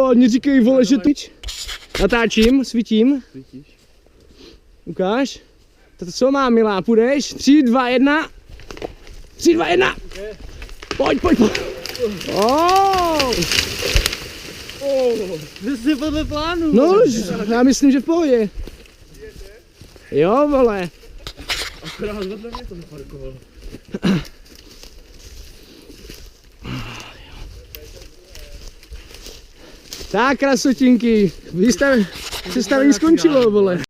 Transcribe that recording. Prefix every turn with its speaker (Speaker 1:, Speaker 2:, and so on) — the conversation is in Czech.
Speaker 1: Jo, neříkej, vole, že tyč. Natáčím, svítím.
Speaker 2: Svítíš.
Speaker 1: Ukáž. To co má, milá, půjdeš? 3, 2, 1. 3, 2, 1. Pojď.
Speaker 2: Přesně podle plánu.
Speaker 1: No, já myslím, že v pohodě. Jo, vole.
Speaker 2: Akorát vedle mě to neparkoval.
Speaker 1: Tak, krasotinky. Představení skončilo, vole.